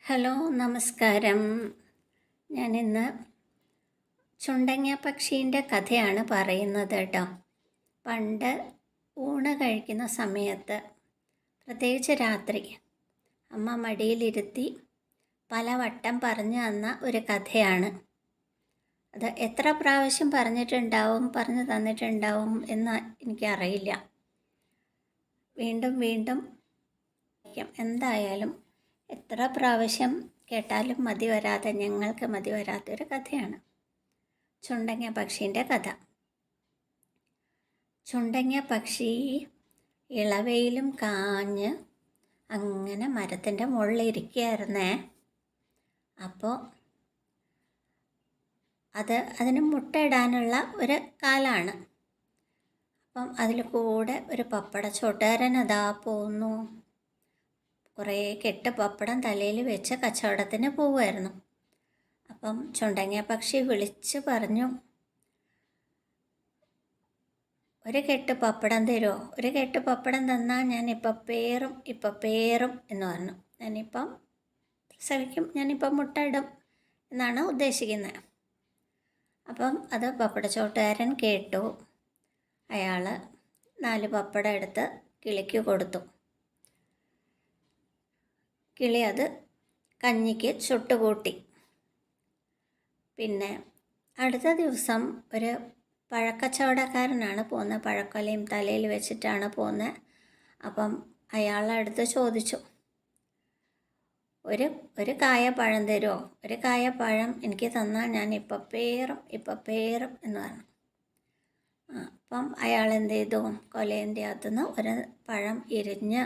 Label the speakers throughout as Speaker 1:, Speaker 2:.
Speaker 1: Hello, നമസ്കാരം. ഞാനിന്ന് ചുണ്ടങ്ങ പക്ഷീൻ്റെ കഥയാണ് പറയുന്നത് കേട്ടോ. പണ്ട് ഊണ് കഴിക്കുന്ന സമയത്ത്, പ്രത്യേകിച്ച് രാത്രി, അമ്മ മടിയിലിരുത്തി പലവട്ടം പറഞ്ഞു തന്ന ഒരു കഥയാണ്. അത് എത്ര പ്രാവശ്യം പറഞ്ഞു തന്നിട്ടുണ്ടാവും എന്ന് എനിക്കറിയില്ല. വീണ്ടും വീണ്ടും എന്തായാലും എത്ര പ്രാവശ്യം കേട്ടാലും ഞങ്ങൾക്ക് മതി വരാത്തൊരു കഥയാണ് ചുണ്ടങ്ങ പക്ഷീൻ്റെ കഥ. ചുണ്ടങ്ങ പക്ഷി ഇളവയിലും കാഞ്ഞ് അങ്ങനെ മരത്തിൻ്റെ മുകളിലിരിക്കുകയായിരുന്നേ. അപ്പോൾ അതിന് മുട്ടയിടാനുള്ള ഒരു കാലാണ്. അപ്പം അതിൽ കൂടെ ഒരു പപ്പടച്ചോട്ടുകാരൻ അതാ പോന്നു. കുറേ കെട്ട് പപ്പടം തലയിൽ വെച്ച് കച്ചവടത്തിന് പോവുമായിരുന്നു. അപ്പം ചുണ്ടങ്ങ പക്ഷി വിളിച്ച് പറഞ്ഞു, ഒരു കെട്ട് പപ്പടം തരുമോ? ഒരു കെട്ട് പപ്പടം തന്നാൽ ഞാൻ ഇപ്പം പേറും എന്ന് പറഞ്ഞു. ഞാനിപ്പം പ്രസവിക്കും, ഞാനിപ്പം മുട്ടയിടും എന്നാണ് ഉദ്ദേശിക്കുന്നത്. അപ്പം അത് പപ്പടച്ചോട്ടുകാരൻ കേട്ടു. അയാൾ 4 പപ്പടം എടുത്ത് കിളിക്ക് കൊടുത്തു. കിളി അത് കഞ്ഞിക്ക് ചുട്ടുകൂട്ടി. പിന്നെ അടുത്ത ദിവസം ഒരു പഴക്കച്ചവടക്കാരനാണ് പോകുന്നത്. പഴക്കൊലയും തലയിൽ വെച്ചിട്ടാണ് പോകുന്നത്. അപ്പം അയാളടുത്ത് ചോദിച്ചു, ഒരു കായ പഴം തരുമോ? ഒരു കായ പഴം എനിക്ക് തന്നാൽ ഞാൻ ഇപ്പം പേറും എന്ന് പറഞ്ഞു. അപ്പം അയാൾ എന്ത് ചെയ്തു? കൊലേൻ്റെ അകത്തുനിന്ന് ഒരു പഴം ഇരിഞ്ഞ്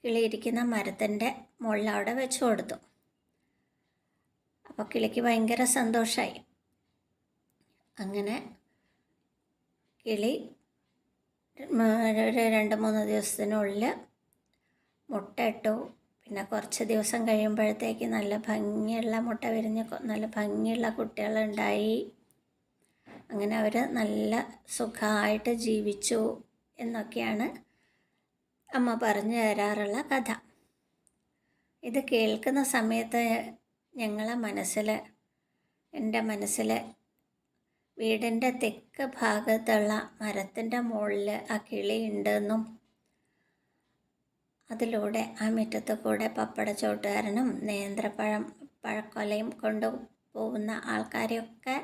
Speaker 1: കിളിയിരിക്കുന്ന മരത്തിൻ്റെ മുകളിൽ അവിടെ വെച്ച് കൊടുത്തു. അപ്പോൾ കിളിക്ക് ഭയങ്കര സന്തോഷമായി. അങ്ങനെ കിളി 2-3 ദിവസത്തിനുള്ളിൽ മുട്ടയിട്ടു. പിന്നെ കുറച്ച് ദിവസം കഴിയുമ്പോഴത്തേക്ക് നല്ല ഭംഗിയുള്ള മുട്ട വിരിഞ്ഞ് നല്ല ഭംഗിയുള്ള കുട്ടികളുണ്ടായി. അങ്ങനെ അവർ നല്ല സുഖമായിട്ട് ജീവിച്ചു എന്നൊക്കെയാണ് അമ്മ പറഞ്ഞു തരാറുള്ള കഥ. ഇത് കേൾക്കുന്ന സമയത്ത് എൻ്റെ മനസ്സിൽ വീടിൻ്റെ തെക്ക് ഭാഗത്തുള്ള മരത്തിൻ്റെ മുകളിൽ ആ കിളി ഉണ്ടെന്നും അതിലൂടെ ആ മുറ്റത്ത് കൂടെ പപ്പടച്ചോട്ടുകാരനും പഴക്കൊലയും കൊണ്ടുപോകുന്ന ആൾക്കാരെയൊക്കെ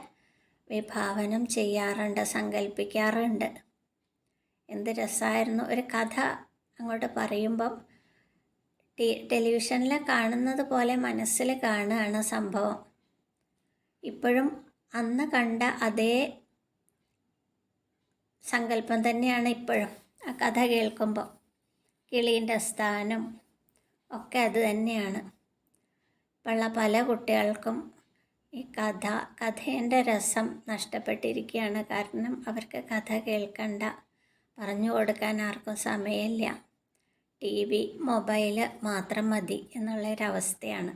Speaker 1: വിഭാവനം ചെയ്യാറുണ്ട്, സങ്കല്പിക്കാറുണ്ട്. എന്ത് രസമായിരുന്നു ഒരു കഥ അങ്ങോട്ട് പറയുമ്പം. ടെലിവിഷനിൽ കാണുന്നത് പോലെ മനസ്സിൽ കാണുകയാണ് സംഭവം. ഇപ്പോഴും അന്ന് കണ്ട അതേ സങ്കല്പം തന്നെയാണ് ഇപ്പോഴും ആ കഥ കേൾക്കുമ്പോൾ. കിളീൻ്റെ സ്ഥാനം ഒക്കെ അത് തന്നെയാണ്. ഇപ്പോഴുള്ള പല കുട്ടികൾക്കും ഈ കഥേൻ്റെ രസം നഷ്ടപ്പെട്ടിരിക്കുകയാണ്. കാരണം അവർക്ക് കഥ കേൾക്കണ്ട, പറഞ്ഞു കൊടുക്കാൻ ആർക്കും സമയമില്ല. TV, മൊബൈൽ മാത്രം മതി എന്നുള്ളൊരവസ്ഥയാണ്.